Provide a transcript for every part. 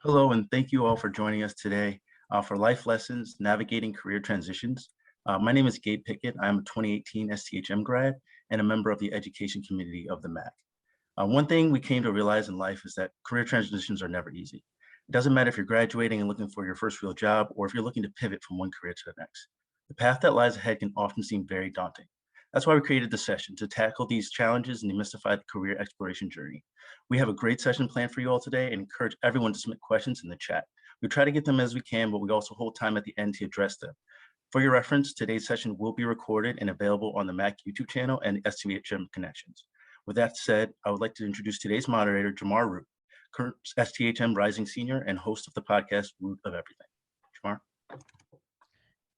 Hello, and thank you all for joining us today for Life Lessons Navigating Career Transitions. My name is Gabe Pickett. I'm a 2018 STHM grad and a member of the education community of the MAC. One thing we came to realize in life is that career transitions are never easy. It doesn't matter if you're graduating and looking for your first real job or if you're looking to pivot from one career to the next. The path that lies ahead can often seem very daunting. That's why we created this session to tackle these challenges and demystify the career exploration journey. We have a great session planned for you all today and encourage everyone to submit questions in the chat. We try to get them as we can, but we also hold time at the end to address them. For your reference, today's session will be recorded and available on the MAC YouTube channel and STHM Connections. With that said, I would like to introduce today's moderator, Jamar Root, current STHM Rising Senior and host of the podcast, Root of Everything. Jamar?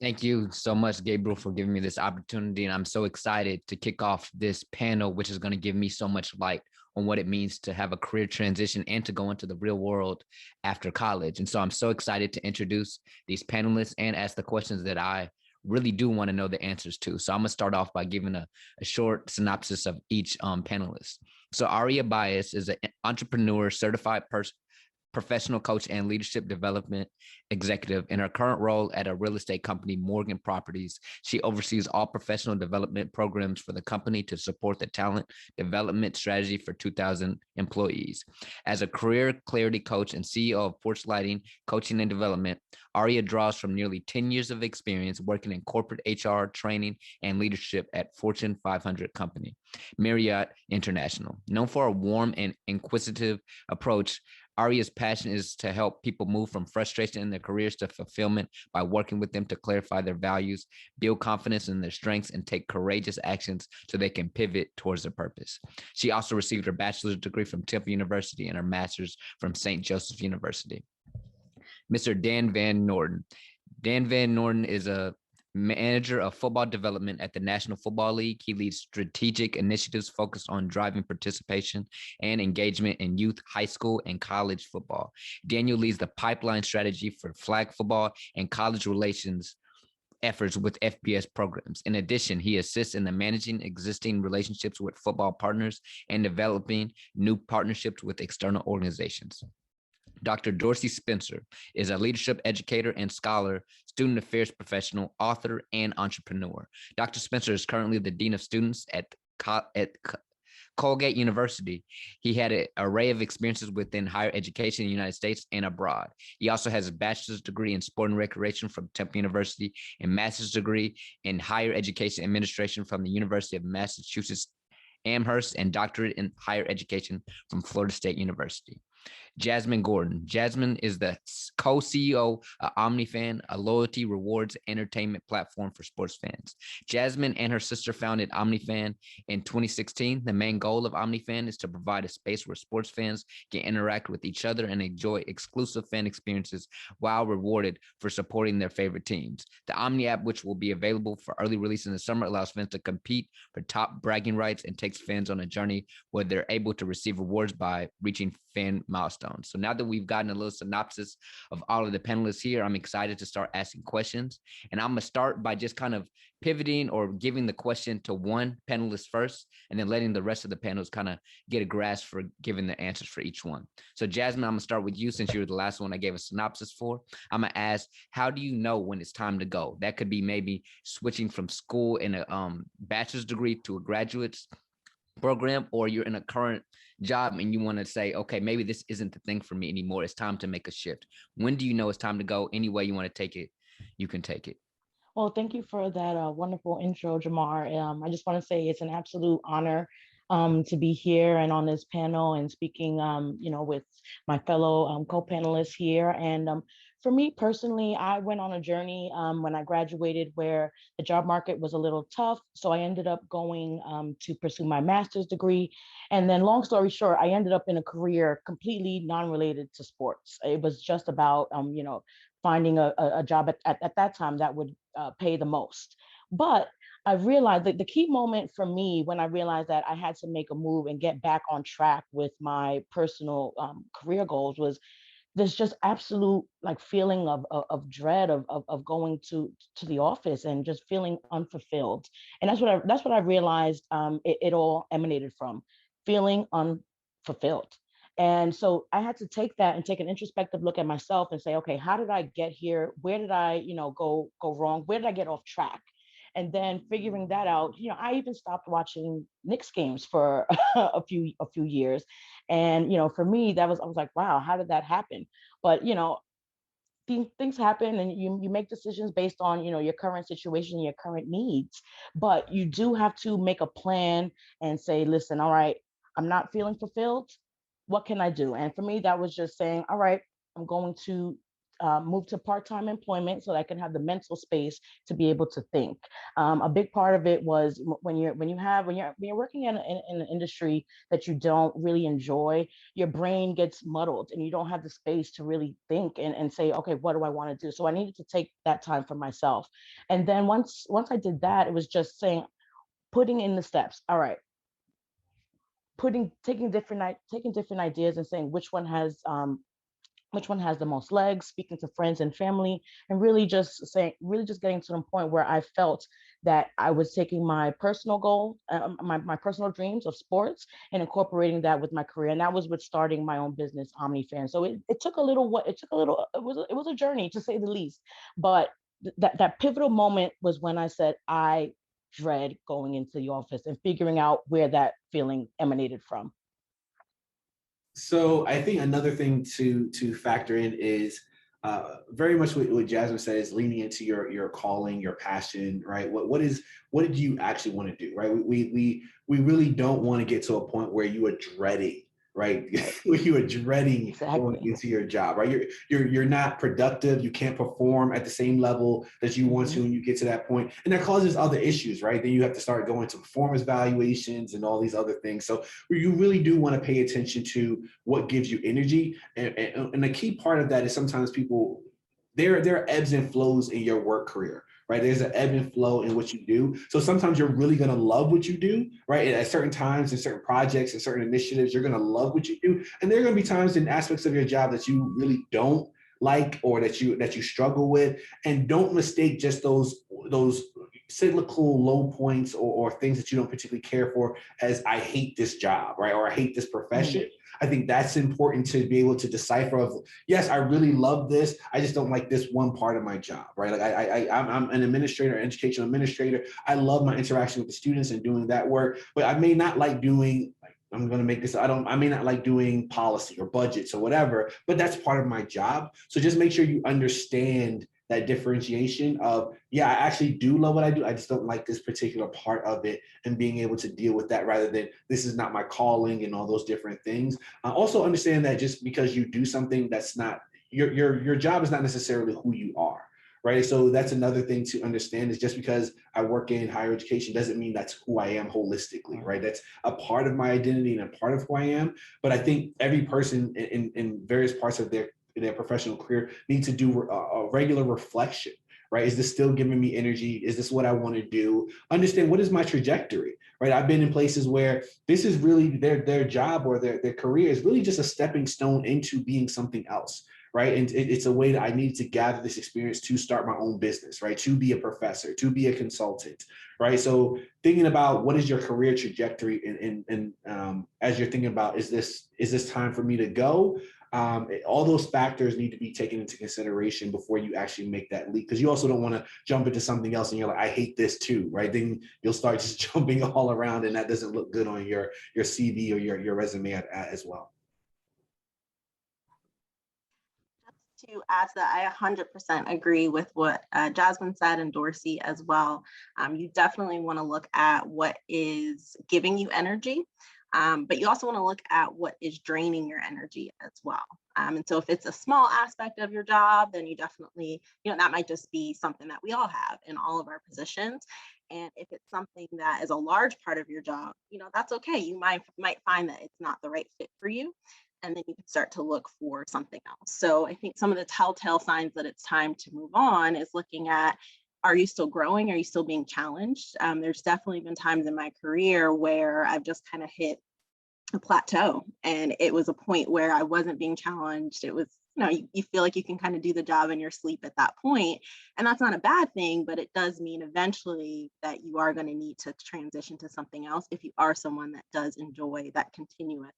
Thank you so much, Gabriel, for giving me this opportunity. And I'm so excited to kick off this panel, which is going to give me so much light on what it means to have a career transition and to go into the real world after college. And so I'm so excited to introduce these panelists and ask the questions that I really do want to know the answers to. So I'm going to start off by giving a short synopsis of each panelist. So Aria Bias is an entrepreneur, certified professional coach and leadership development executive. In her current role at a real estate company, Morgan Properties, she oversees all professional development programs for the company to support the talent development strategy for 2,000 employees. As a career clarity coach and CEO of Porchlight Coaching and Development, Aria draws from nearly 10 years of experience working in corporate HR, training, and leadership at Fortune 500 company, Marriott International. Known for a warm and inquisitive approach, Aria's passion is to help people move from frustration in their careers to fulfillment by working with them to clarify their values, build confidence in their strengths, and take courageous actions so they can pivot towards their purpose. She also received her bachelor's degree from Temple University and her master's from St. Joseph University. Mr. Dan Van Norton. Dan Van Norton is a manager of football development at the National Football League. He leads strategic initiatives focused on driving participation and engagement in youth, high school, and college football. Daniel leads the pipeline strategy for flag football and college relations efforts with FBS programs. In addition, he assists in the managing existing relationships with football partners and developing new partnerships with external organizations. Dr. Dorsey Spencer is a leadership educator and scholar, student affairs professional, author, and entrepreneur. Dr. Spencer is currently the Dean of Students at Colgate University. He had an array of experiences within higher education in the United States and abroad. He also has a bachelor's degree in sport and recreation from Temple University and master's degree in higher education administration from the University of Massachusetts Amherst and doctorate in higher education from Florida State University. Jasmine Gordon. Jasmine is the co-CEO of OmniFan, a loyalty rewards entertainment platform for sports fans. Jasmine and her sister founded OmniFan in 2016. The main goal of OmniFan is to provide a space where sports fans can interact with each other and enjoy exclusive fan experiences while rewarded for supporting their favorite teams. The Omni app, which will be available for early release in the summer, allows fans to compete for top bragging rights and takes fans on a journey where they're able to receive rewards by reaching fan milestones. So now that we've gotten a little synopsis of all of the panelists here, I'm excited to start asking questions. And I'm going to start by just kind of pivoting or giving the question to one panelist first, and then letting the rest of the panels kind of get a grasp for giving the answers for each one. So Jasmine, I'm going to start with you since you were the last one I gave a synopsis for. I'm going to ask, how do you know when it's time to go? That could be maybe switching from school in a bachelor's degree to a graduate's program, or you're in a current job and you want to say, okay, maybe this isn't the thing for me anymore. It's time to make a shift. When do you know it's time to go? Any way you want to take it, you can take it. Well, thank you for that wonderful intro, Jamar. I just want to say it's an absolute honor to be here and on this panel and speaking, with my fellow co-panelists here. And for me personally, I went on a journey when I graduated where the job market was a little tough. So I ended up going to pursue my master's degree. And then long story short, I ended up in a career completely non-related to sports. It was just about, finding a job at that time that would pay the most. But I realized that the key moment for me when I realized that I had to make a move and get back on track with my personal career goals was this just absolute like feeling of dread of going to the office and just feeling unfulfilled. And that's what I realized it all emanated from, feeling unfulfilled. And so I had to take that and take an introspective look at myself and say, okay, how did I get here? Where did I, go wrong? Where did I get off track? And then figuring that out, I even stopped watching Knicks games for a few years. And, for me, I was like, wow, how did that happen? But, things happen, and you make decisions based on your current situation, your current needs. But you do have to make a plan and say, listen, all right, I'm not feeling fulfilled, what can I do? And for me, that was just saying, all right, I'm going to move to part-time employment so that I can have the mental space to be able to think. A big part of it was when you're working in an industry that you don't really enjoy, your brain gets muddled and you don't have the space to really think and say, okay, what do I want to do? So I needed to take that time for myself. And then once I did that, it was just saying, putting in the steps. All right, taking different ideas and saying which one has the most legs, speaking to friends and family, and really just getting to the point where I felt that I was taking my personal goal, my personal dreams of sports, and incorporating that with my career. And that was with starting my own business, OmniFan. So it took a little, it was a journey, to say the least. But that pivotal moment was when I said, I dread going into the office, and figuring out where that feeling emanated from. So I think another thing to factor in is very much what Jasmine said, is leaning into your calling, your passion, right? What did you actually want to do, right? We really don't want to get to a point where you are dreading, right? Where you are dreading going into your job, right? You're not productive. You can't perform at the same level that you want to when you get to that point, and that causes other issues, right? Then you have to start going to performance evaluations and all these other things. So you really do want to pay attention to what gives you energy, and the key part of that is sometimes people, there are ebbs and flows in your work career, right? There's an ebb and flow in what you do. So sometimes you're really going to love what you do, right? And at certain times, in certain projects and certain initiatives, you're going to love what you do. And there are going to be times in aspects of your job that you really don't like, or that you struggle with. And don't mistake just those cyclical low points or things that you don't particularly care for as, I hate this job, right? Or I hate this profession. I think that's important to be able to decipher of, yes, I really love this, I just don't like this one part of my job, right? Like I'm an administrator, educational administrator. I love my interaction with the students and doing that work, but I may not like doing, I'm going to make this, I may not like doing policy or budgets or whatever, but that's part of my job. So just make sure you understand that differentiation of, yeah, I actually do love what I do, I just don't like this particular part of it, and being able to deal with that rather than, this is not my calling and all those different things. Also understand that just because you do something that's not, your job is not necessarily who you are, right? So that's another thing to understand, is just because I work in higher education doesn't mean that's who I am holistically, right? That's a part of my identity and a part of who I am. But I think every person in various parts of their professional career need to do a regular reflection, right? Is this still giving me energy? Is this what I want to do? Understand, what is my trajectory, right? I've been in places where this is really their job, or their career is really just a stepping stone into being something else, right? And it's a way that I need to gather this experience to start my own business, right? To be a professor, to be a consultant, right? So thinking about, what is your career trajectory, and as you're thinking about, is this time for me to go? All those factors need to be taken into consideration before you actually make that leap, because you also don't want to jump into something else and you're like, I hate this too, right? Then you'll start just jumping all around, and that doesn't look good on your CV or your resume as well. To add to that, I 100% agree with what Jasmine said, and Dorsey as well. You definitely want to look at what is giving you energy, but you also want to look at what is draining your energy as well. And so if it's a small aspect of your job, then you definitely, that might just be something that we all have in all of our positions. And if it's something that is a large part of your job, that's okay. You might find that it's not the right fit for you, and then you can start to look for something else. So I think some of the telltale signs that it's time to move on is looking at, are you still growing? Are you still being challenged? There's definitely been times in my career where I've just kind of hit a plateau, and it was a point where I wasn't being challenged. It was, you feel like you can kind of do the job in your sleep at that point. And that's not a bad thing, but it does mean eventually that you are going to need to transition to something else if you are someone that does enjoy that continuous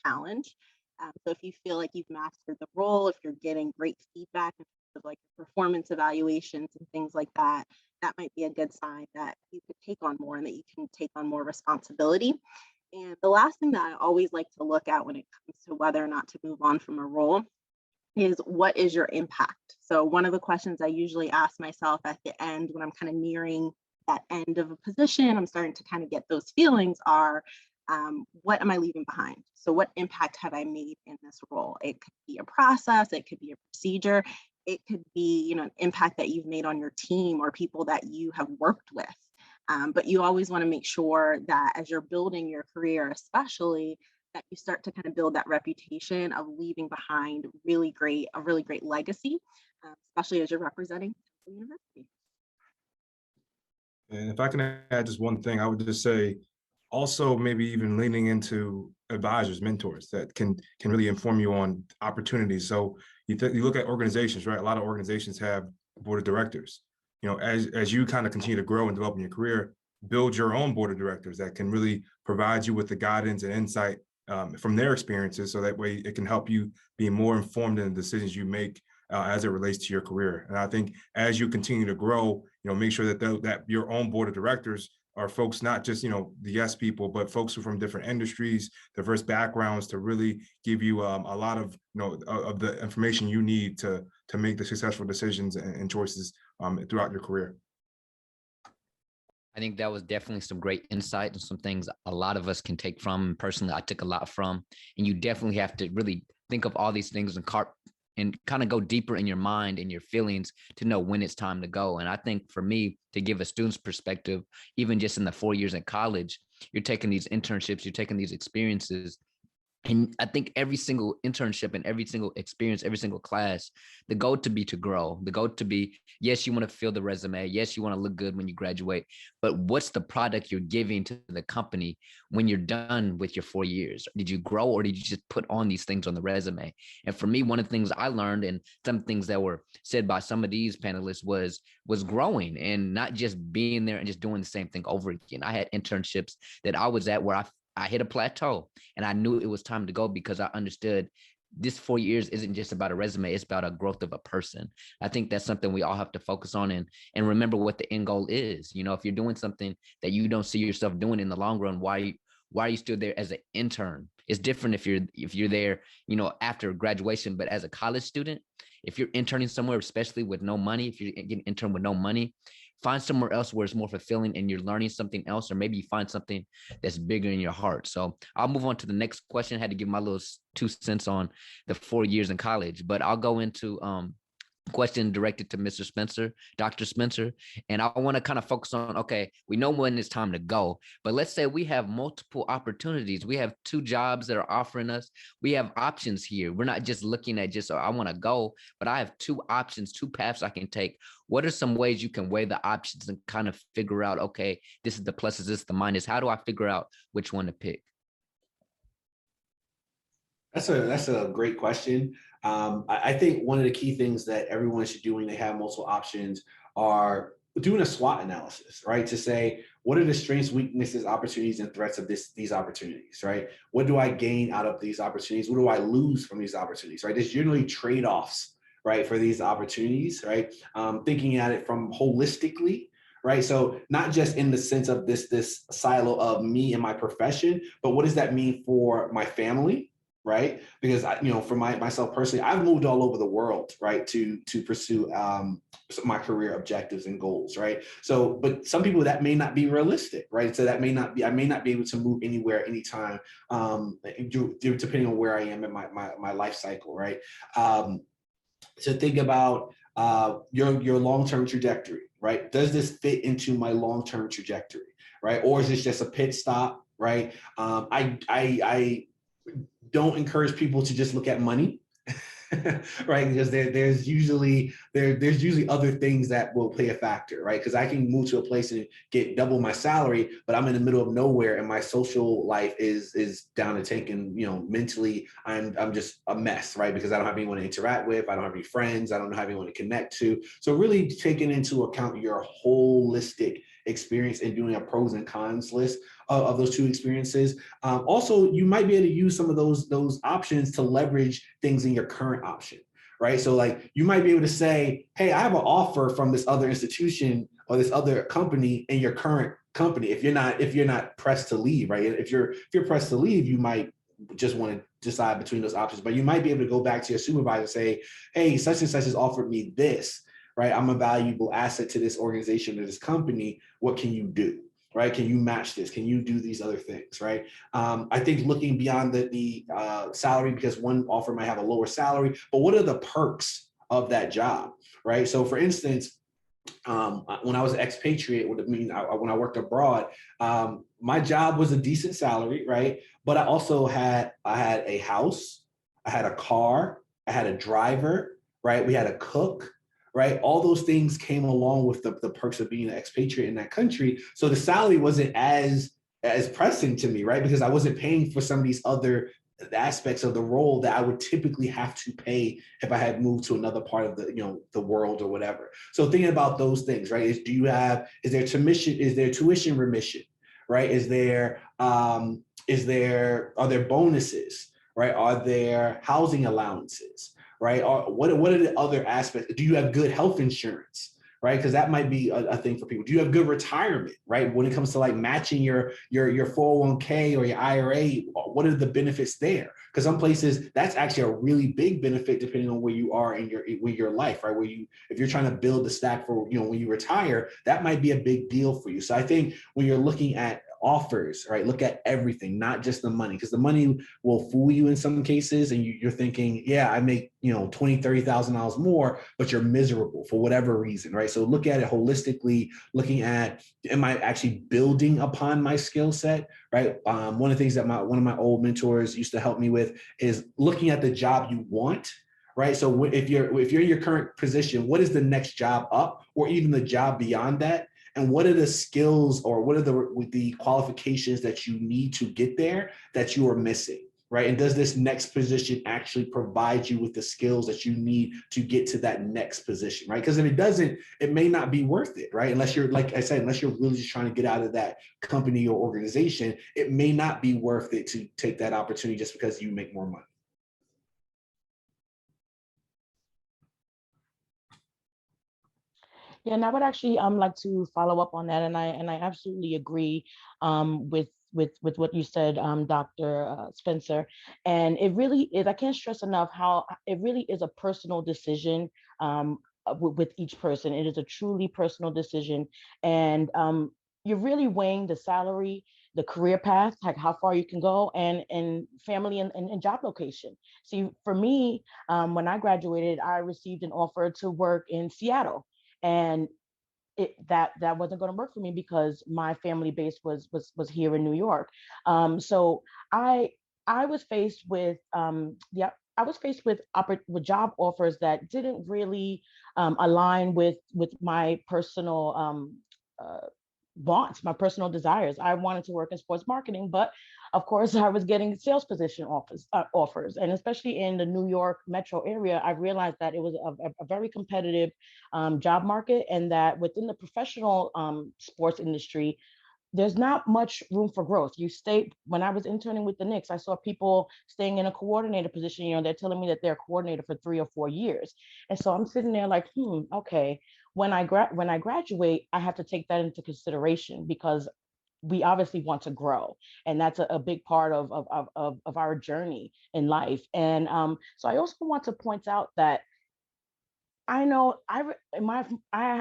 challenge. So if you feel like you've mastered the role, if you're getting great feedback in terms of like performance evaluations and things like that, that might be a good sign that you could take on more and that you can take on more responsibility. And the last thing that I always like to look at when it comes to whether or not to move on from a role is, what is your impact? So one of the questions I usually ask myself at the end when I'm kind of nearing that end of a position, I'm starting to kind of get those feelings, are what am I leaving behind? So what impact have I made in this role? It could be a process, it could be a procedure, it could be, you know, an impact that you've made on your team or people that you have worked with. But you always want to make sure that as you're building your career, especially, that you start to kind of build that reputation of leaving behind a really great legacy, especially as you're representing the university. And if I can add just one thing, I would just say, also maybe even leaning into advisors, mentors that can really inform you on opportunities. So you look at organizations, right? A lot of organizations have board of directors. You know, as you kind of continue to grow and develop in your career, build your own board of directors that can really provide you with the guidance and insight from their experiences, so that way it can help you be more informed in the decisions you make as it relates to your career. And I think as you continue to grow, you know, make sure that your own board of directors are folks, not just, you know, the yes people, but folks who are from different industries, diverse backgrounds, to really give you a lot of, you know, of the information you need to make the successful decisions and choices throughout your career. I think that was definitely some great insight and some things a lot of us can take from. Personally, I took a lot from, and you definitely have to really think of all these things and kind of go deeper in your mind and your feelings to know when it's time to go. And I think for me, to give a student's perspective, even just in the 4 years in college, you're taking these internships, you're taking these experiences. And I think every single internship and every single experience, every single class, the goal to be to grow, the goal to be, yes, you want to fill the resume. Yes, you want to look good when you graduate, but what's the product you're giving to the company when you're done with your 4 years? Did you grow, or did you just put on these things on the resume? And for me, one of the things I learned, and some things that were said by some of these panelists, was growing and not just being there and just doing the same thing over again. I had internships that I was at where I hit a plateau and I knew it was time to go, because I understood this 4 years isn't just about a resume, it's about a growth of a person. I think that's something we all have to focus on and remember what the end goal is. You know, if you're doing something that you don't see yourself doing in the long run, why are you still there as an intern? It's different if you're there, you know, after graduation. But as a college student, if you're interning somewhere, especially with no money, if you're getting intern with no money, find somewhere else where it's more fulfilling and you're learning something else, or maybe you find something that's bigger in your heart. So I'll move on to the next question. I had to give my little 2 cents on the 4 years in college, but I'll go into question directed to Mr. Spencer, Dr. Spencer. And I want to kind of focus on, okay, we know when it's time to go, but let's say we have multiple opportunities. We have 2 jobs that are offering us. We have options here. We're not just looking at just, oh, I want to go, but I have 2 options, 2 paths I can take. What are some ways you can weigh the options and kind of figure out, okay, this is the pluses, this is the minus. How do I figure out which one to pick? That's a great question. I think one of the key things that everyone should do when they have multiple options are doing a SWOT analysis, right? To say, what are the strengths, weaknesses, opportunities, and threats of these opportunities, right? What do I gain out of these opportunities? What do I lose from these opportunities, right? There's generally trade-offs, right, for these opportunities, right? Thinking at it from holistically, right? So not just in the sense of this silo of me and my profession, but what does that mean for my family? Right? Because for myself personally, I've moved all over the world, right, to pursue my career objectives and goals, right? So, but some people that may not be realistic, right? So that I may not be able to move anywhere, anytime, depending on where I am in my life cycle, right? So think about your long-term trajectory, right? Does this fit into my long-term trajectory, right? Or is this just a pit stop, right? I don't encourage people to just look at money, right? Because there's usually other things that will play a factor, right? Because I can move to a place and get double my salary, but I'm in the middle of nowhere and my social life is down the tank, and mentally I'm just a mess, right? Because I don't have anyone to interact with, I don't have any friends, I don't have anyone to connect to. So really taking into account your holistic experience and doing a pros and cons list of those two experiences. Also, you might be able to use some of those options to leverage things in your current option, right? So like you might be able to say, hey, I have an offer from this other institution or this other company in your current company. If you're not pressed to leave, right? If you're pressed to leave, you might just want to decide between those options, but you might be able to go back to your supervisor and say, hey, such and such has offered me this, right? I'm a valuable asset to this organization or this company. What can you do? Right? Can you match this? Can you do these other things? Right? I think looking beyond the salary, because one offer might have a lower salary, but what are the perks of that job? Right? So for instance, when I was an expatriate, when I worked abroad, my job was a decent salary, right? But I also had a house, I had a car, I had a driver, right? We had a cook, right? All those things came along with the perks of being an expatriate in that country. So the salary wasn't as pressing to me, right? Because I wasn't paying for some of these other aspects of the role that I would typically have to pay if I had moved to another part of the world or whatever. So thinking about those things, right? Is there tuition remission, right? Are there bonuses, right? Are there housing allowances, right? Or what are the other aspects? Do you have good health insurance? Right, because that might be a thing for people. Do you have good retirement? Right, when it comes to like matching your 401k or your IRA, what are the benefits there? Because some places that's actually a really big benefit depending on where you are in your life, right? If you're trying to build the stack for when you retire, that might be a big deal for you. So I think when you're looking at offers, right, look at everything, not just the money, because the money will fool you in some cases, and you're thinking, yeah, I make $20,000-$30,000 more, but you're miserable for whatever reason, right? So look at it holistically, looking at, am I actually building upon my skill set, right? One of the things that one of my old mentors used to help me with is looking at the job you want. Right. So if you're in your current position, what is the next job up, or even the job beyond that? And what are the skills or what are the qualifications that you need to get there that you are missing, right? And does this next position actually provide you with the skills that you need to get to that next position, right? Because if it doesn't, it may not be worth it, right? Unless you're, like I said, unless you're really just trying to get out of that company or organization, it may not be worth it to take that opportunity just because you make more money. Yeah, and I would actually like to follow up on that, and I absolutely agree with what you said, Dr. Spencer. And it really is, I can't stress enough how it really is a personal decision with each person. It is a truly personal decision, and you're really weighing the salary, the career path, like how far you can go, and family and job location. See, for me, when I graduated, I received an offer to work in Seattle. And that wasn't going to work for me because my family base was here in New York. So I was faced with with job offers that didn't really align with my personal wants, my personal desires. I wanted to work in sports marketing, but of course I was getting sales position offers. And especially in the New York metro area, I realized that it was a very competitive job market, and that within the professional sports industry, there's not much room for growth. When I was interning with the Knicks, I saw people staying in a coordinator position. They're telling me that they're a coordinator for 3 or 4 years. And so I'm sitting there like, okay, when I graduate, I have to take that into consideration, because we obviously want to grow, and that's a big part of our journey in life. And so I also want to point out that I know I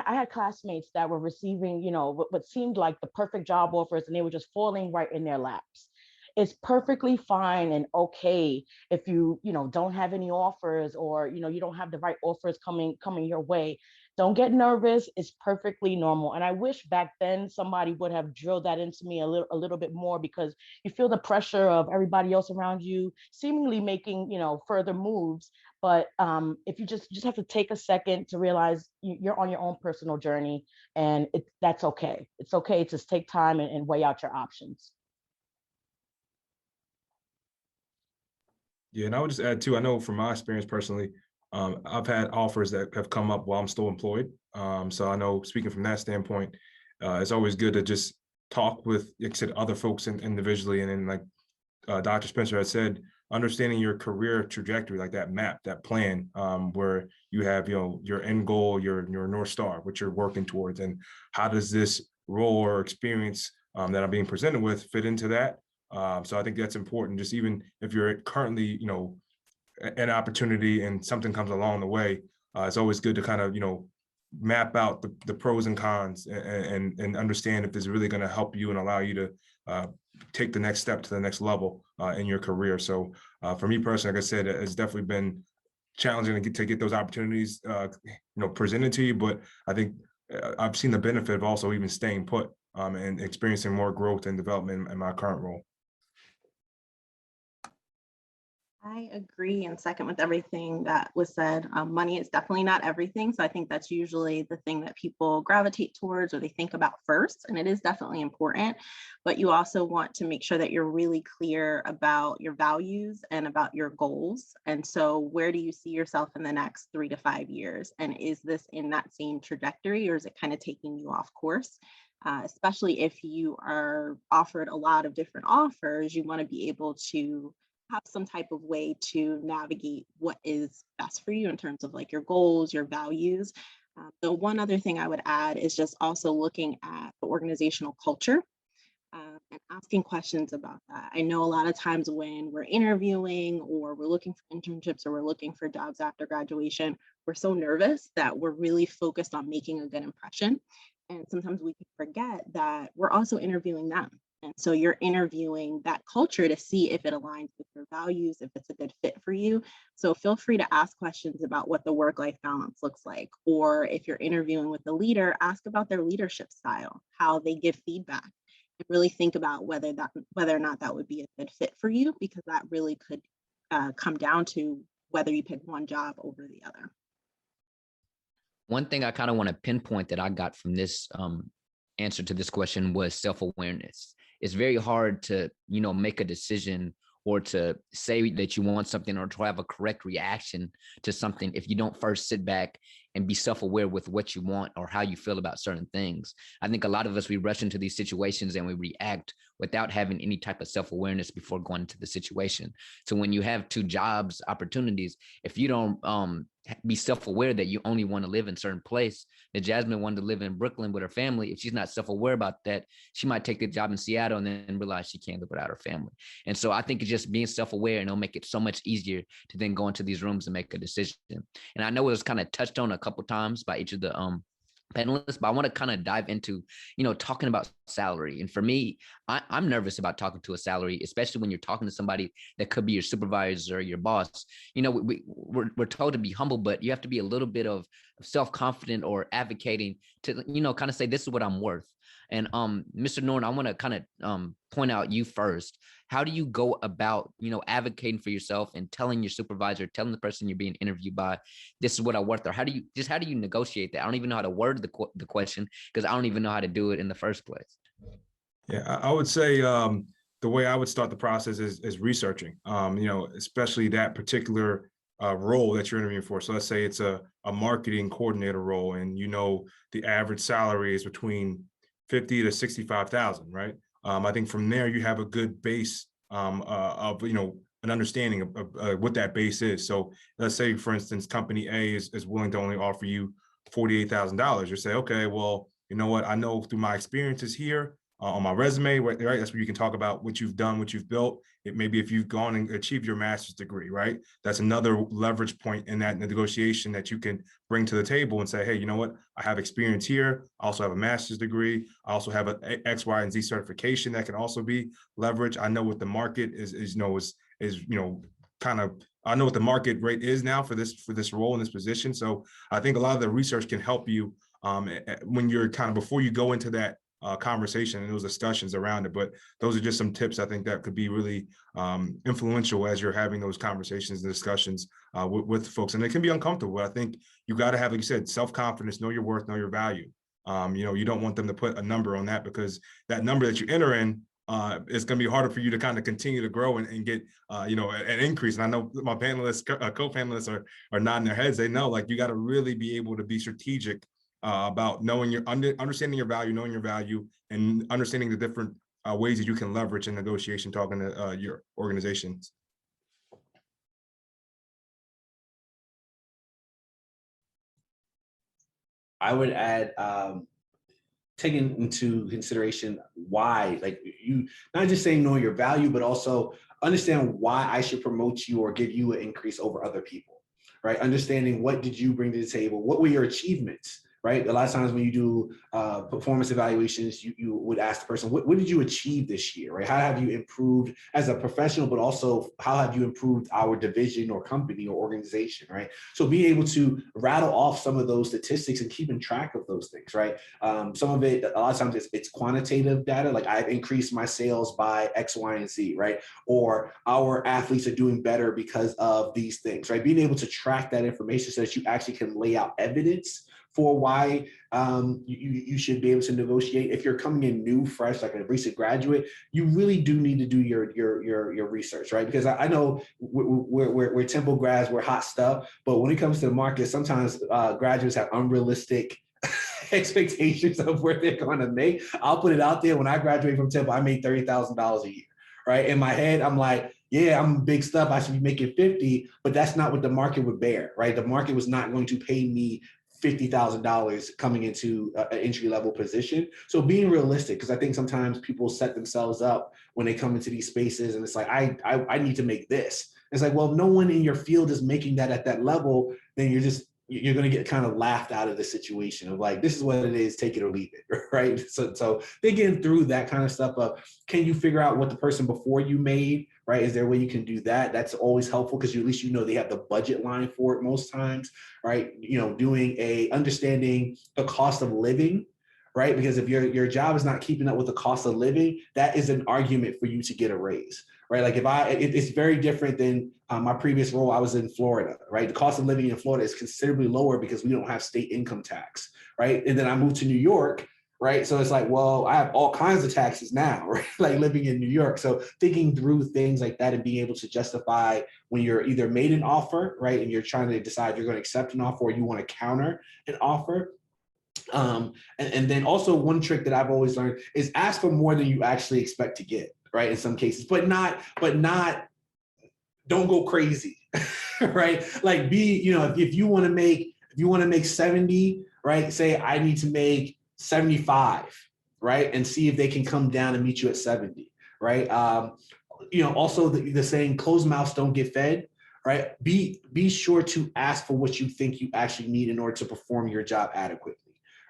had classmates that were receiving, what seemed like the perfect job offers, and they were just falling right in their laps. It's perfectly fine and okay if you don't have any offers, or you don't have the right offers coming your way. Don't get nervous. It's perfectly normal. And I wish back then somebody would have drilled that into me a little bit more, because you feel the pressure of everybody else around you seemingly making further moves. But if you just have to take a second to realize you're on your own personal journey, and that's okay. It's okay to take time and weigh out your options. Yeah, and I would just add too, I know from my experience personally, I've had offers that have come up while I'm still employed. So I know, speaking from that standpoint, it's always good to just talk with, like I said, other folks individually. And then like Dr. Spencer has said, understanding your career trajectory, like that map, that plan, where you have, your end goal, your North Star, what you're working towards, and how does this role or experience that I'm being presented with fit into that? So I think that's important. Just even if you're currently, an opportunity and something comes along the way, it's always good to kind of, map out the pros and cons and understand if this is really going to help you and allow you to take the next step to the next level in your career. So for me personally, like I said, it's definitely been challenging to get those opportunities, presented to you. But I think I've seen the benefit of also even staying put and experiencing more growth and development in my current role. I agree and second with everything that was said. Money is definitely not everything. So I think that's usually the thing that people gravitate towards or they think about first, and it is definitely important. But you also want to make sure that you're really clear about your values and about your goals. And so where do you see yourself in the next 3 to 5 years? And is this in that same trajectory, or is it kind of taking you off course? Especially if you are offered a lot of different offers, you want to be able to have some type of way to navigate what is best for you in terms of like your goals, your values. The one other thing I would add is just also looking at the organizational culture and asking questions about that. I know a lot of times when we're interviewing or we're looking for internships or we're looking for jobs after graduation, we're so nervous that we're really focused on making a good impression. And sometimes we can forget that we're also interviewing them. And so you're interviewing that culture to see if it aligns with your values, if it's a good fit for you. So feel free to ask questions about what the work-life balance looks like. Or if you're interviewing with the leader, ask about their leadership style, how they give feedback, and really think about whether or not that would be a good fit for you, because that really could come down to whether you pick one job over the other. One thing I kind of want to pinpoint that I got from this answer to this question was self-awareness. It's very hard to, make a decision or to say that you want something or to have a correct reaction to something if you don't first sit back and be self-aware with what you want or how you feel about certain things. I think a lot of us, we rush into these situations and we react without having any type of self-awareness before going into the situation. So when you have 2 jobs opportunities, if you don't be self-aware that you only want to live in a certain place, that Jasmine wanted to live in Brooklyn with her family, if she's not self-aware about that, she might take the job in Seattle and then realize she can't live without her family. And so I think it's just being self-aware, and it'll make it so much easier to then go into these rooms and make a decision. And I know it was kind of touched on a couple of times by each of the panelists, but I want to kind of dive into, talking about salary. And for me, I'm nervous about talking to a salary, especially when you're talking to somebody that could be your supervisor or your boss. We're told to be humble, but you have to be a little bit of self-confident or advocating to, kind of say, this is what I'm worth. And Mr. Norton, I want to kind of point out you first. How do you go about, advocating for yourself and telling your supervisor, telling the person you're being interviewed by, this is what I'm worth? Or how do you negotiate that? I don't even know how to word the question, because I don't even know how to do it in the first place. Yeah, I would say the way I would start the process is researching, especially that particular role that you're interviewing for. So let's say it's a marketing coordinator role, and the average salary is between 50 to 65,000, right? I think from there you have a good base of an understanding of what that base is. So let's say, for instance, company A is willing to only offer you $48,000. You say, okay, well, you know what? I know through my experiences here on my resume, right? That's where you can talk about what you've done, what you've built. It maybe if you've gone and achieved your master's degree, right? That's another leverage point in that negotiation that you can bring to the table and say, hey, you know what? I have experience here. I also have a master's degree. I also have an X, Y, and Z certification that can also be leverage. I know what the market is kind of, I know what the market rate is now for this role in this position. So I think a lot of the research can help you when you're kind of before you go into that conversation and those discussions around it. But those are just some tips I think that could be really influential as you're having those conversations and discussions with folks. And it can be uncomfortable, but I think you got to have, like you said, self-confidence, know your worth, know your value. You don't want them to put a number on that, because that number that you enter in, it's going to be harder for you to kind of continue to grow and get, an increase. And I know my panelists, co-panelists are nodding their heads. They know, like, you got to really be able to be strategic about knowing understanding your value, knowing your value, and understanding the different ways that you can leverage in negotiation, talking to your organizations. I would add, taking into consideration why, like you, not just saying know your value, but also understand why I should promote you or give you an increase over other people, right? Understanding what did you bring to the table? What were your achievements? Right? A lot of times when you do performance evaluations, you would ask the person, what did you achieve this year, right? How have you improved as a professional, but also how have you improved our division or company or organization, right? So being able to rattle off some of those statistics and keeping track of those things, right? Some of it, a lot of times it's quantitative data, like I've increased my sales by X, Y, and Z, right? Or our athletes are doing better because of these things, right? Being able to track that information so that you actually can lay out evidence for why you should be able to negotiate. If you're coming in new, fresh, like a recent graduate, you really do need to do your research, right? Because I know we're Temple grads, we're hot stuff, but when it comes to the market, sometimes graduates have unrealistic expectations of where they're going to make. I'll put it out there. When I graduated from Temple, I made $30,000 a year, right? In my head, I'm like, yeah, I'm big stuff. I should be making 50, but that's not what the market would bear, right? The market was not going to pay me $50,000 coming into an entry-level position. So being realistic, because I think sometimes people set themselves up when they come into these spaces and it's like, I need to make this. It's like, well, if no one in your field is making that at that level, then you're going to get kind of laughed out of the situation of like, this is what it is, take it or leave it, right? So thinking through that kind of stuff of, can you figure out what the person before you made, right? Is there a way you can do that? That's always helpful because at least they have the budget line for it most times, right? Understanding the cost of living, right? Because if your job is not keeping up with the cost of living, that is an argument for you to get a raise, right? Like it's very different than my previous role. I was in Florida, right? The cost of living in Florida is considerably lower because we don't have state income tax, right? And then I moved to New York, right? So it's like, well, I have all kinds of taxes now, right? Like living in New York. So thinking through things like that and being able to justify when you're either made an offer, right? And you're trying to decide if you're going to accept an offer or you want to counter an offer. And then also one trick that I've always learned is ask for more than you actually expect to get, right? In some cases, but not don't go crazy, right? Like if you want to make 70, right? Say I need to make 75, right? And see if they can come down and meet you at 70, right? Also the saying, closed mouths don't get fed, right? Be sure to ask for what you think you actually need in order to perform your job adequately.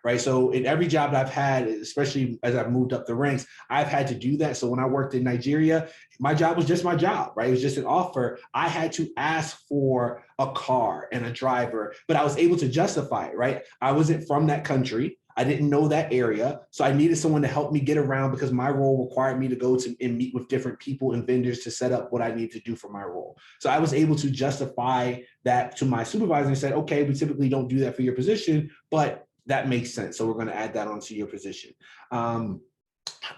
Right. So in every job that I've had, especially as I've moved up the ranks, I've had to do that. So when I worked in Nigeria, my job was just my job, right? It was just an offer. I had to ask for a car and a driver, but I was able to justify it, right? I wasn't from that country. I didn't know that area. So I needed someone to help me get around because my role required me to go to and meet with different people and vendors to set up what I need to do for my role. So I was able to justify that to my supervisor and said, okay, we typically don't do that for your position, but that makes sense. So we're going to add that onto your position. In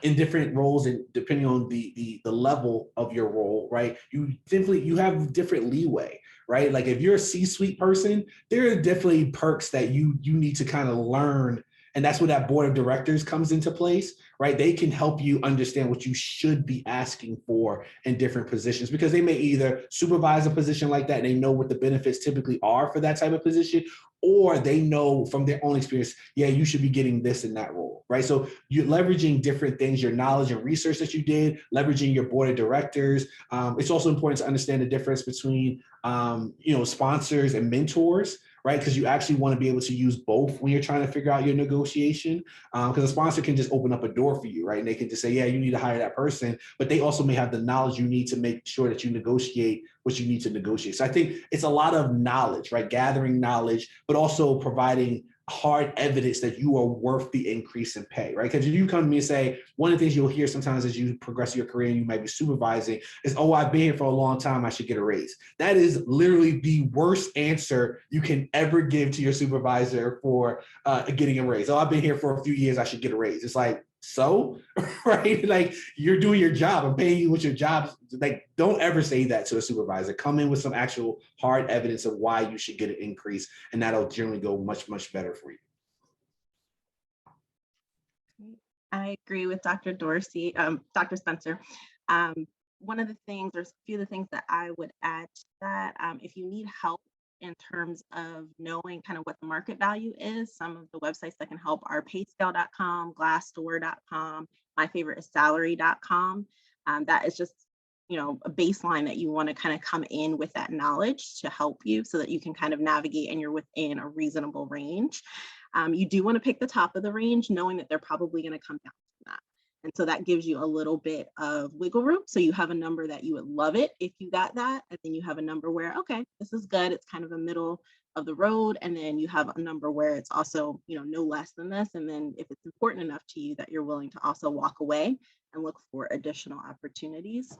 different roles and depending on the level of your role, right? You have different leeway, right? Like if you're a C-suite person, there are definitely perks that you need to kind of learn. And that's where that board of directors comes into place, right? They can help you understand what you should be asking for in different positions because they may either supervise a position like that and they know what the benefits typically are for that type of position, or they know from their own experience, yeah, you should be getting this in that role, right? So you're leveraging different things, your knowledge and research that you did, leveraging your board of directors. It's also important to understand the difference between, sponsors and mentors, right? Because you actually want to be able to use both when you're trying to figure out your negotiation. Because a sponsor can just open up a door for you, right? And they can just say, yeah, you need to hire that person, but they also may have the knowledge you need to make sure that you negotiate what you need to negotiate. So I think it's a lot of knowledge, right? Gathering knowledge, but also providing hard evidence that you are worth the increase in pay, right? Because if you come to me and say, one of the things you'll hear sometimes as you progress your career and you might be supervising is, oh, I've been here for a long time, I should get a raise. That is literally the worst answer you can ever give to your supervisor for getting a raise. Oh, I've been here for a few years, I should get a raise. It's like, so, right? Like you're doing your job. I'm paying you with your job. Like, don't ever say that to a supervisor. Come in with some actual hard evidence of why you should get an increase, and that'll generally go much, much better for you. I agree with Dr. Dorsey, Dr. Spencer. One of the things, there's a few of the things that I would add to that. If you need help in terms of knowing kind of what the market value is, some of the websites that can help are payscale.com, glassdoor.com. My favorite is salary.com. That is just, a baseline that you want to kind of come in with that knowledge to help you so that you can kind of navigate and you're within a reasonable range. You do want to pick the top of the range, knowing that they're probably going to come down from that. And so that gives you a little bit of wiggle room. So you have a number that you would love it if you got that. And then you have a number where, okay, this is good. It's kind of a middle of the road. And then you have a number where it's also, no less than this. And then if it's important enough to you that you're willing to also walk away and look for additional opportunities.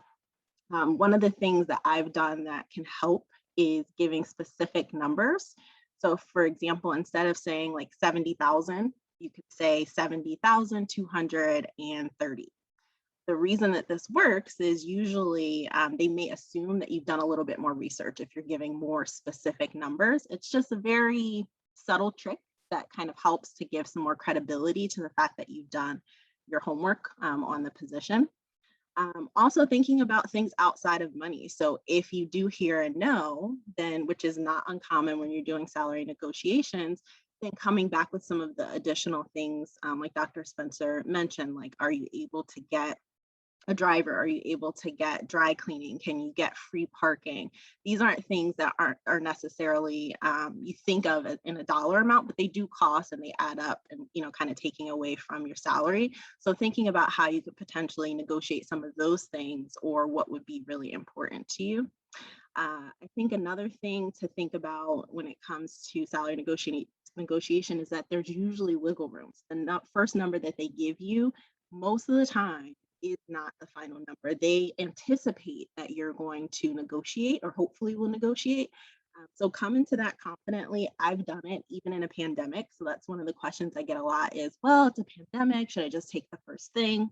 One of the things that I've done that can help is giving specific numbers. So for example, instead of saying like 70,000, you could say 70,230. The reason that this works is usually they may assume that you've done a little bit more research if you're giving more specific numbers. It's just a very subtle trick that kind of helps to give some more credibility to the fact that you've done your homework on the position. Also thinking about things outside of money. So if you do hear a no, then, which is not uncommon when you're doing salary negotiations, then coming back with some of the additional things, like Dr. Spencer mentioned, like, are you able to get a driver? Are you able to get dry cleaning? Can you get free parking? These aren't things that are necessarily you think of in a dollar amount, but they do cost and they add up and, kind of taking away from your salary. So thinking about how you could potentially negotiate some of those things or what would be really important to you. I think another thing to think about when it comes to salary negotiation is that there's usually wiggle rooms. The first number that they give you most of the time is not the final number. They anticipate that you're going to negotiate or hopefully will negotiate. So come into that confidently. I've done it even in a pandemic. So that's one of the questions I get a lot is, well, it's a pandemic. Should I just take the first thing?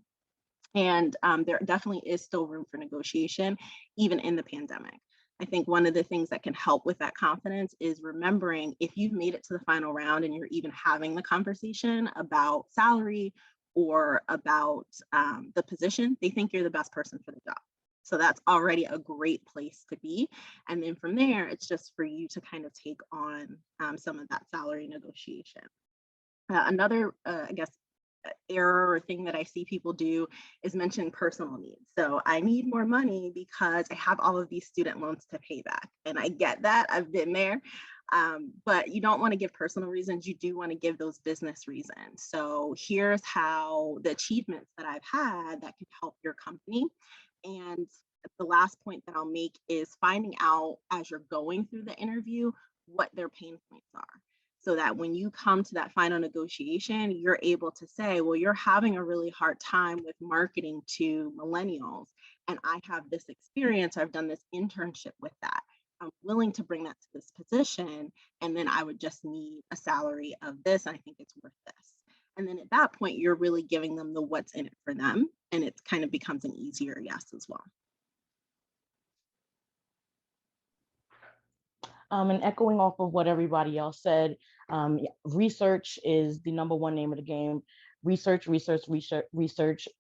And there definitely is still room for negotiation, even in the pandemic. I think one of the things that can help with that confidence is remembering if you've made it to the final round and you're even having the conversation about salary or about the position, they think you're the best person for the job. So that's already a great place to be. And then from there, it's just for you to kind of take on some of that salary negotiation. Another, I guess, error or thing that I see people do is mention personal needs. So I need more money because I have all of these student loans to pay back. And I get that, I've been there. But you don't want to give personal reasons, you do want to give those business reasons. So here's how the achievements that I've had that can help your company. And the last point that I'll make is finding out as you're going through the interview what their pain points are. So that when you come to that final negotiation, you're able to say, well, you're having a really hard time with marketing to millennials. And I have this experience, I've done this internship with that. I'm willing to bring that to this position. And then I would just need a salary of this. And I think it's worth this. And then at that point, you're really giving them the what's in it for them. And it kind of becomes an easier yes as well. And echoing off of what everybody else said, research is the number one name of the game. Research.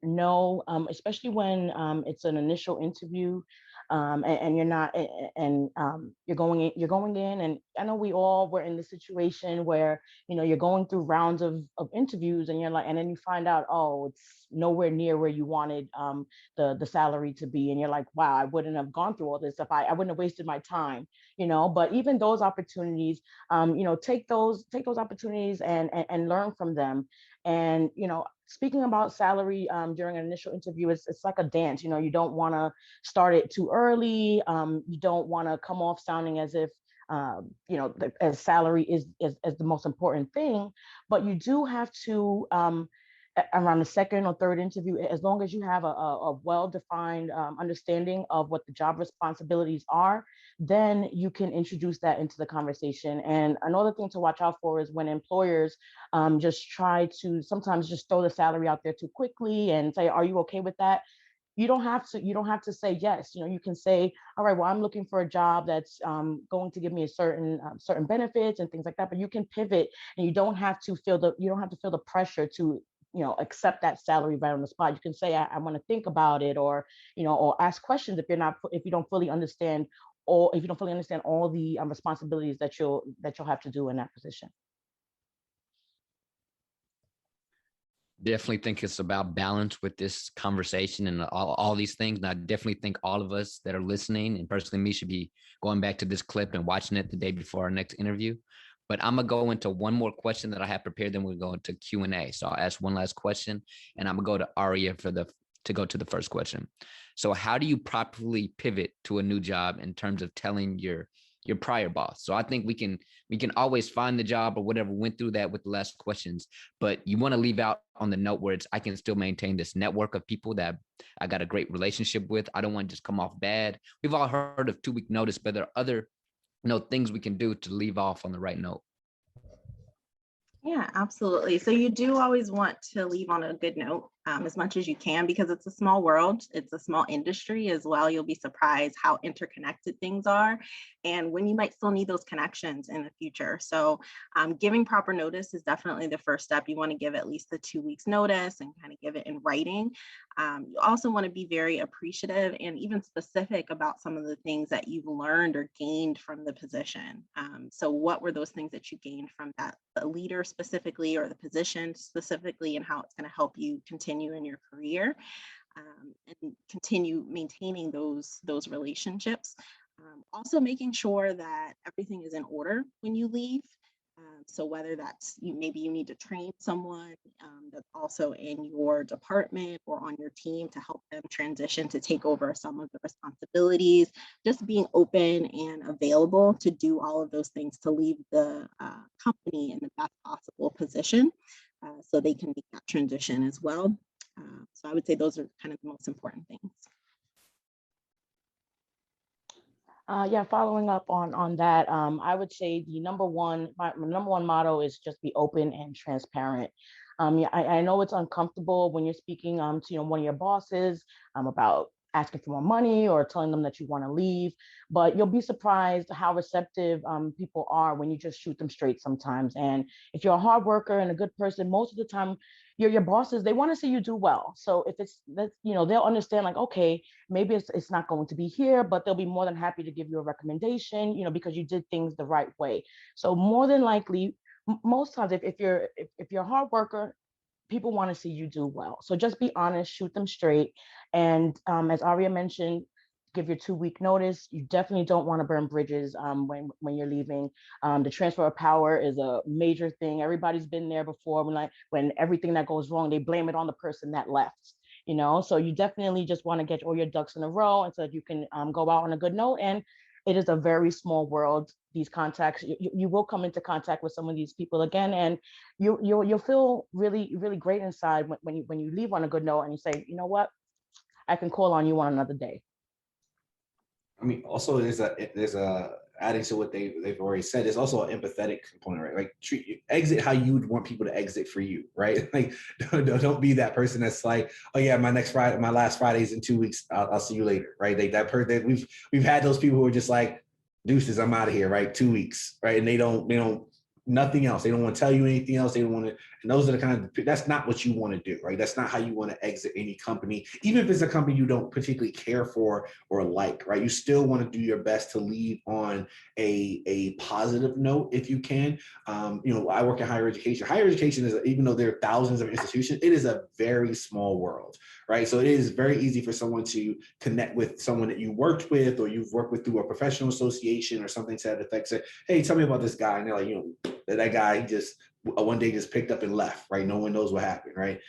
No, especially when it's an initial interview, and you're not, and you're going in, and I know we all were in the situation where you're going through rounds of interviews, and you're like, and then you find out, oh, it's nowhere near where you wanted the salary to be, and you're like, wow, I wouldn't have gone through all this if I wouldn't have wasted my time, But even those opportunities, take those opportunities and learn from them. And speaking about salary during an initial interview, it's like a dance. You don't want to start it too early. You don't want to come off sounding as if as salary is the most important thing, but you do have to around the second or third interview, as long as you have a well-defined understanding of what the job responsibilities are, then you can introduce that into the conversation. And another thing to watch out for is when employers just try to sometimes just throw the salary out there too quickly and say, are you okay with that? You don't have to say yes. You can say, all right, well, I'm looking for a job that's going to give me a certain benefits and things like that. But you can pivot, and you don't have to feel the pressure to accept that salary right on the spot. You can say, I want to think about it, or, or ask questions if you don't fully understand, or if you don't fully understand all the responsibilities that you'll have to do in that position. Definitely think it's about balance with this conversation and all these things. And I definitely think all of us that are listening, and personally me, should be going back to this clip and watching it the day before our next interview. But I'm gonna go into one more question that I have prepared, then we'll go into Q&A. So I'll ask one last question, and I'm gonna go to Aria to go to the first question. So how do you properly pivot to a new job in terms of telling your prior boss? So I think we can always find the job or whatever. Went through that with the last questions, but you want to leave out on the note where I can still maintain this network of people that I got a great relationship with. I don't want to just come off bad. We've all heard of 2-week notice, but there are other things we can do to leave off on the right note. Yeah, absolutely. So you do always want to leave on a good note as much as you can, because it's a small world. It's a small industry as well. You'll be surprised how interconnected things are, and when you might still need those connections in the future. So giving proper notice is definitely the first step. You want to give at least the 2 weeks notice and kind of give it in writing. You also want to be very appreciative and even specific about some of the things that you've learned or gained from the position. So what were those things that you gained from that, the leader specifically, or the position specifically, and how it's going to help you continue in your career and continue maintaining those relationships. Also making sure that everything is in order when you leave. So whether that's maybe you need to train someone that's also in your department or on your team to help them transition to take over some of the responsibilities, just being open and available to do all of those things to leave the company in the best possible position so they can make that transition as well. So I would say those are kind of the most important things. Yeah, following up on that, I would say my number one motto is just be open and transparent. Yeah, I know it's uncomfortable when you're speaking to one of your bosses about asking for more money or telling them that you want to leave, but you'll be surprised how receptive people are when you just shoot them straight sometimes. And if you're a hard worker and a good person, most of the time your bosses, they want to see you do well. So if they'll understand, like, okay, maybe it's not going to be here, but they'll be more than happy to give you a recommendation, because you did things the right way. So more than likely, most times, if you're a hard worker, people want to see you do well. So just be honest, shoot them straight. And as Aria mentioned, give your 2-week notice. You definitely don't want to burn bridges when you're leaving. The transfer of power is a major thing. Everybody's been there before. When everything that goes wrong, they blame it on the person that left. So you definitely just want to get all your ducks in a row, and so that you can go out on a good note. And it is a very small world. These contacts, you will come into contact with some of these people again, and you'll feel really, really great inside when you leave on a good note and you say, you know what, I can call on you on another day. I mean, also there's a adding to what they've already said. There's also an empathetic component, right? Like exit how you would want people to exit for you, right? Like don't be that person that's like, oh yeah, my last Friday is in 2 weeks. I'll see you later, right? We've had those people who are just like, deuces, I'm out of here, right? 2 weeks, right? And they don't nothing else. They don't want to tell you anything else. They don't want to, and those are the kind of, that's not what you want to do, right? That's not how you want to exit any company, even if it's a company you don't particularly care for or like, right? You still want to do your best to leave on a positive note if you can. I work in higher education. Higher education is, even though there are thousands of institutions, it is a very small world, right? So it is very easy for someone to connect with someone that you worked with or you've worked with through a professional association or something to that effect. Say, hey, tell me about this guy. And they're like, that guy just one day just picked up and left, right? No one knows what happened, right?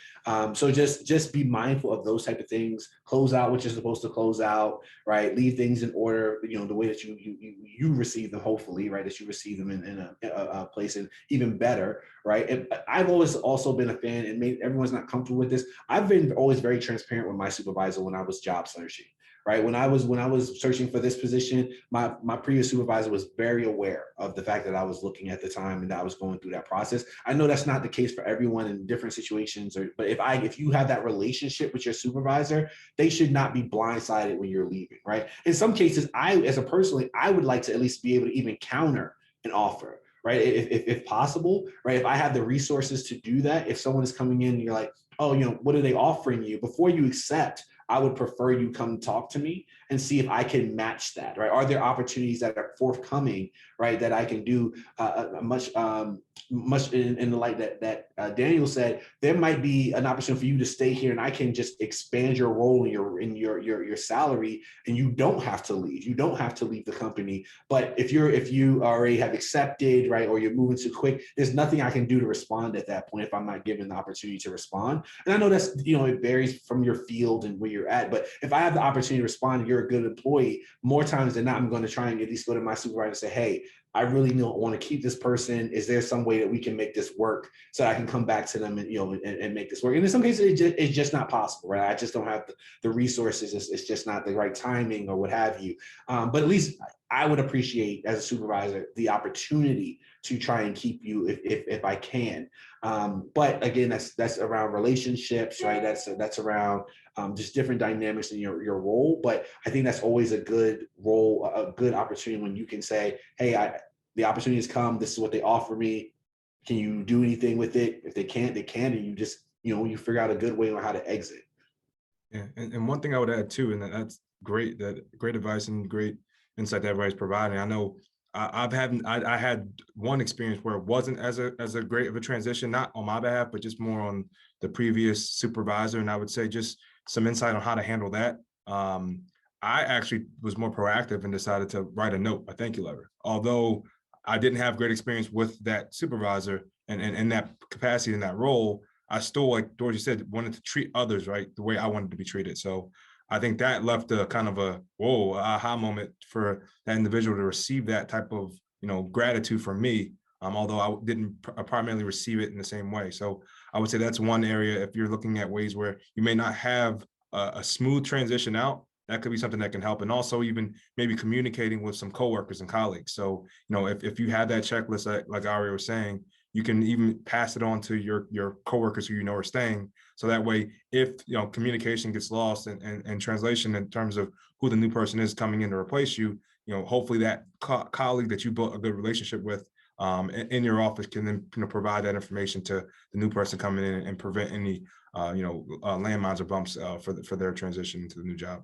So just be mindful of those type of things. Close out what you're supposed to close out, right? Leave things in order, the way that you receive them, hopefully, right? That you receive them in a place, and even better, right? And I've always also been a fan, and maybe everyone's not comfortable with this. I've been always very transparent with my supervisor when I was job searching. Right. When I was searching for this position, my previous supervisor was very aware of the fact that I was looking at the time and that I was going through that process. I know that's not the case for everyone in different situations, but if you have that relationship with your supervisor, they should not be blindsided when you're leaving. Right. In some cases, I would like to at least be able to even counter an offer. right? If possible, right? If I have the resources to do that, if someone is coming in and you're like, oh, what are they offering you? Before you accept, I would prefer you come talk to me and see if I can match that, right? Are there opportunities that are forthcoming, right, that I can do much in the light that Daniel said? There might be an opportunity for you to stay here, and I can just expand your role in your salary, and you don't have to leave. You don't have to leave the company. But if you already have accepted, right, or you're moving too quick, there's nothing I can do to respond at that point if I'm not given the opportunity to respond. And I know that's it varies from your field and where you're at, but if I have the opportunity to respond, you're a good employee, more times than not, I'm going to try and at least go to my supervisor and say, hey, I really don't want to keep this person. Is there some way that we can make this work so I can come back to them and and make this work? And in some cases, it's just not possible, right? I just don't have the resources. It's just not the right timing or what have you. But at least I would appreciate, as a supervisor, the opportunity to try and keep you if I can. But again, that's around relationships, right? That's around just different dynamics in your role. But I think that's always a good role, a good opportunity when you can say, hey, the opportunity has come. This is what they offer me. Can you do anything with it? If they can't, they can. And you just, you figure out a good way on how to exit. Yeah. And one thing I would add too, and that's great, great advice and great insight that everybody's providing. I know I had one experience where it wasn't as a great of a transition, not on my behalf, but just more on the previous supervisor. And I would say just some insight on how to handle that. I actually was more proactive and decided to write a note, a thank you letter. Although I didn't have great experience with that supervisor and in that capacity, in that role, I still, like Dorsey said, wanted to treat others right the way I wanted to be treated. So I think that left a kind of a aha moment for that individual to receive that type of gratitude from me. Although I didn't primarily receive it in the same way. So I would say that's one area. If you're looking at ways where you may not have a smooth transition out, that could be something that can help. And also even maybe communicating with some coworkers and colleagues. So, if you have that checklist, like Aria was saying, you can even pass it on to your coworkers who are staying. So that way, if communication gets lost and translation in terms of who the new person is coming in to replace you, hopefully that colleague that you built a good relationship with in your office can then provide that information to the new person coming in and prevent any landmines or bumps for their transition to the new job.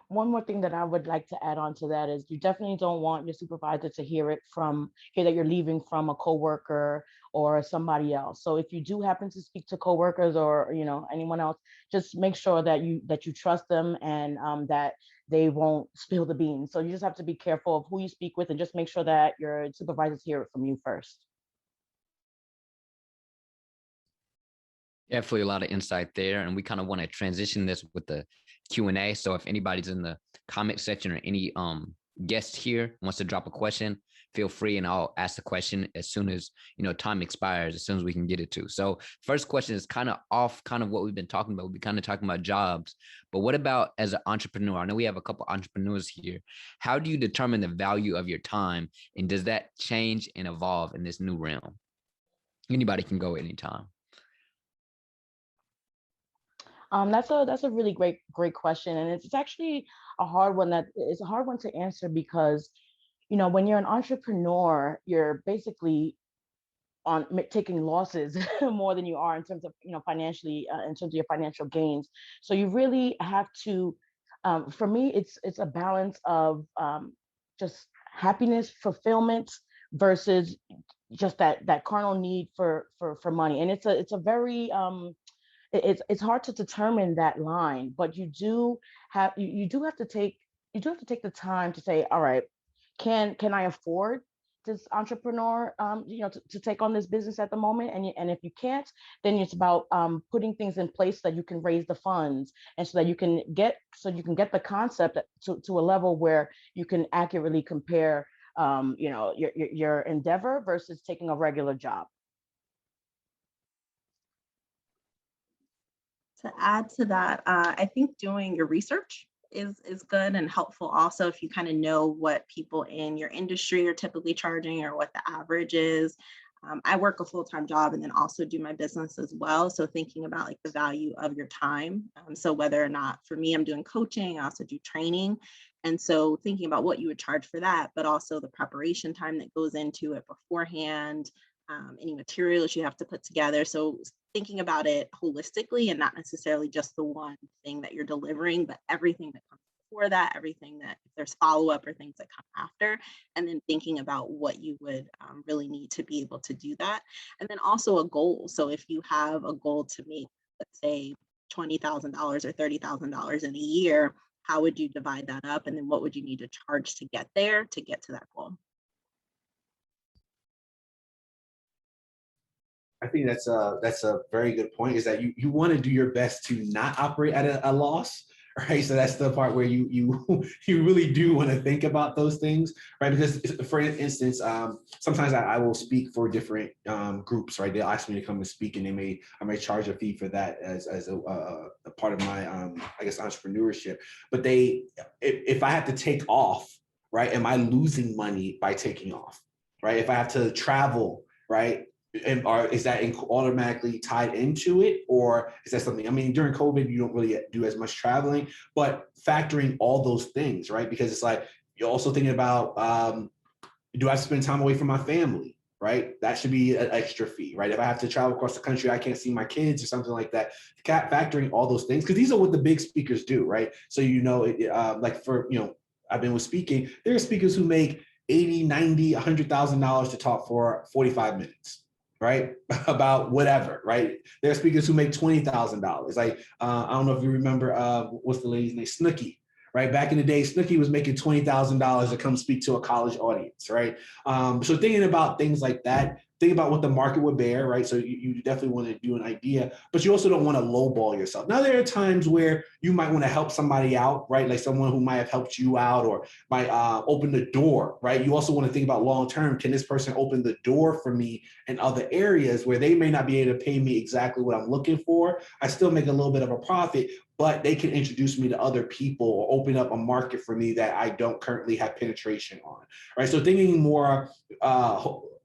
One more thing that I would like to add on to that is you definitely don't want your supervisor to hear that you're leaving from a coworker or somebody else. So if you do happen to speak to coworkers or anyone else, just make sure that you trust them and that they won't spill the beans. So you just have to be careful of who you speak with and just make sure that your supervisors hear it from you first. Definitely a lot of insight there. And we kind of want to transition this with the Q&A. So if anybody's in the comment section or any guest here wants to drop a question, feel free and I'll ask the question as soon as, time expires, as soon as we can get it to. So first question is kind of off kind of what we've been talking about. We've been kind of talking about jobs, but what about as an entrepreneur? I know we have a couple entrepreneurs here. How do you determine the value of your time? And does that change and evolve in this new realm? Anybody can go anytime. That's a really great question, and it's actually a hard one. It's a hard one to answer because, when you're an entrepreneur, you're basically taking losses more than you are in terms of financially in terms of your financial gains. So you really have to. For me, it's a balance of just happiness, fulfillment versus just that carnal need for money, and it's a very it's hard to determine that line, but you do have to take the time to say, all right, can I afford this entrepreneur to take on this business at the moment? And if you can't, then it's about putting things in place so that you can raise the funds and so that you can get the concept to a level where you can accurately compare your endeavor versus taking a regular job. To add to that, I think doing your research is good and helpful also if you kind of know what people in your industry are typically charging or what the average is. I work a full-time job and then also do my business as well. So thinking about like the value of your time. So whether or not, for me, I'm doing coaching, I also do training. And so thinking about what you would charge for that, but also the preparation time that goes into it beforehand, any materials you have to put together. So thinking about it holistically and not necessarily just the one thing that you're delivering, but everything that comes before that, everything that if there's follow-up or things that come after, and then thinking about what you would really need to be able to do that. And then also a goal. So if you have a goal to make, let's say, $20,000 or $30,000 in a year, how would you divide that up? And then what would you need to charge to get there, to get to that goal? I think that's a very good point, is that you want to do your best to not operate at a loss, right? So that's the part where you really do want to think about those things, right? Because for instance, sometimes I will speak for different groups, right? They'll ask me to come and speak, and I may charge a fee for that as a part of my I guess entrepreneurship. But if I have to take off, right? Am I losing money by taking off, right? If I have to travel, right? And is that automatically tied into it, or is that something? I mean, during COVID, you don't really do as much traveling, but factoring all those things, right? Because it's like you're also thinking about, do I spend time away from my family, right? That should be an extra fee, right? If I have to travel across the country, I can't see my kids or something like that. Factoring all those things, because these are what the big speakers do, right? So like for I've been with speaking. There are speakers who make $80, $90, $100,000 to talk for 45 minutes. Right? About whatever, right? There are speakers who make $20,000. Like, I don't know if you remember, what's the lady's name? Snooki, right? Back in the day, Snooki was making $20,000 to come speak to a college audience, right? So thinking about things like that, think about what the market would bear, right? So you definitely want to do an idea, but you also don't want to lowball yourself. Now, there are times where you might want to help somebody out, right? Like someone who might have helped you out or might open the door, right? You also want to think about long-term. Can this person open the door for me in other areas where they may not be able to pay me exactly what I'm looking for? I still make a little bit of a profit, but they can introduce me to other people or open up a market for me that I don't currently have penetration on, right? So thinking more,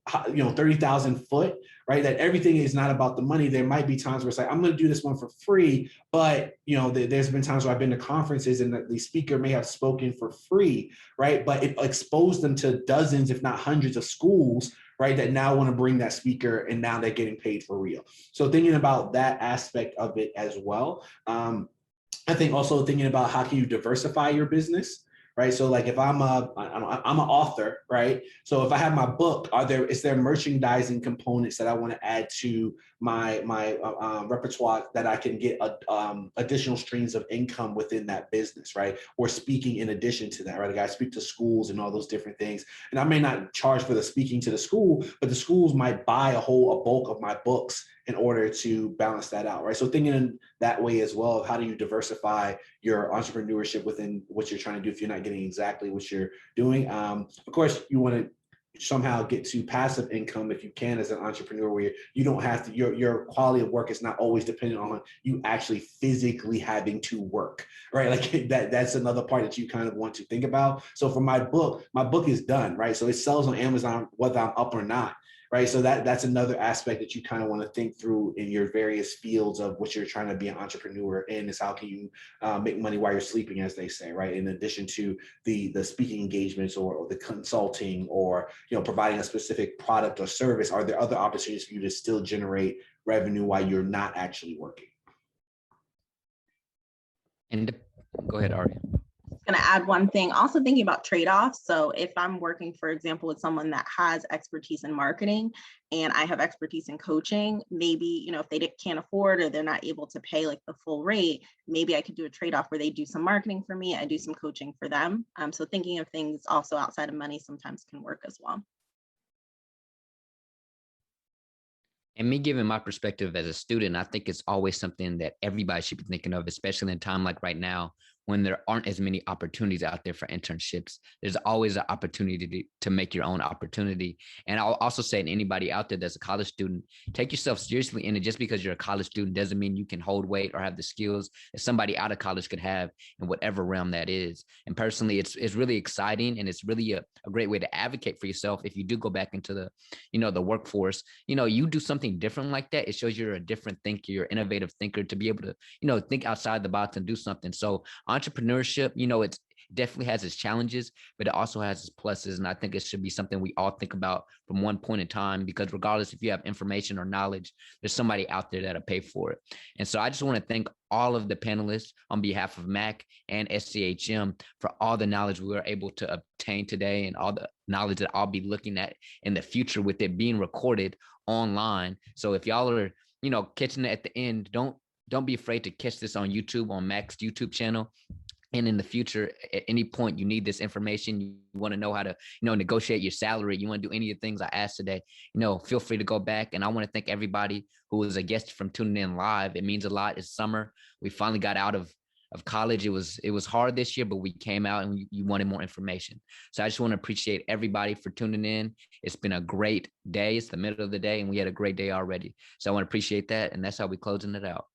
30,000 foot, right? That everything is not about the money. There might be times where it's like, I'm going to do this one for free, but there's been times where I've been to conferences and the speaker may have spoken for free, right? But it exposed them to dozens, if not hundreds of schools, right? That now want to bring that speaker and now they're getting paid for real. So thinking about that aspect of it as well. I think also thinking about how can you diversify your business, right? So like if I'm an author, right? So if I have my book, is there merchandising components that I want to add to my repertoire that I can get additional streams of income within that business, right? Or speaking in addition to that, right? Like I speak to schools and all those different things, and I may not charge for the speaking to the school, but the schools might buy a bulk of my books in order to balance that out, right? So thinking in that way as well, of how do you diversify your entrepreneurship within what you're trying to do if you're not getting exactly what you're doing. Of course, you want to somehow get to passive income if you can as an entrepreneur, where you don't have to, your quality of work is not always dependent on you actually physically having to work, right? Like that's another part that you kind of want to think about. So for my book is done, right? So it sells on Amazon whether I'm up or not. Right. So that's another aspect that you kind of want to think through in your various fields of what you're trying to be an entrepreneur in, is how can you make money while you're sleeping, as they say, right? In addition to the speaking engagements or the consulting or, providing a specific product or service, are there other opportunities for you to still generate revenue while you're not actually working? And go ahead, Aria. Going to add one thing, also thinking about trade-offs. So if I'm working, for example, with someone that has expertise in marketing and I have expertise in coaching, maybe, if they can't afford or they're not able to pay like the full rate, maybe I could do a trade-off where they do some marketing for me, I do some coaching for them. So thinking of things also outside of money sometimes can work as well. And me giving my perspective as a student, I think it's always something that everybody should be thinking of, especially in a time like right now, when there aren't as many opportunities out there for internships. There's always an opportunity to make your own opportunity. And I'll also say to anybody out there that's a college student, take yourself seriously in it. Just because you're a college student doesn't mean you can hold weight or have the skills that somebody out of college could have in whatever realm that is. And personally, it's really exciting, and it's really a great way to advocate for yourself. If you do go back into the, the workforce, you do something different like that, it shows you're a different thinker, you're an innovative thinker, to be able to, think outside the box and do something. So entrepreneurship, it's definitely has its challenges, but it also has its pluses. And I think it should be something we all think about from one point in time, because regardless if you have information or knowledge, there's somebody out there that'll pay for it. And so I just want to thank all of the panelists on behalf of MAC and SCHM for all the knowledge we were able to obtain today, and all the knowledge that I'll be looking at in the future with it being recorded online. So if y'all are, catching it at the end, don't be afraid to catch this on YouTube, on Mac's YouTube channel. And in the future, at any point you need this information, you want to know how to, negotiate your salary, you want to do any of the things I asked today, feel free to go back. And I want to thank everybody who was a guest from tuning in live. It means a lot. It's summer. We finally got out of college. It was hard this year, but we came out and you wanted more information. So I just want to appreciate everybody for tuning in. It's been a great day. It's the middle of the day and we had a great day already. So I want to appreciate that. And that's how we closing it out.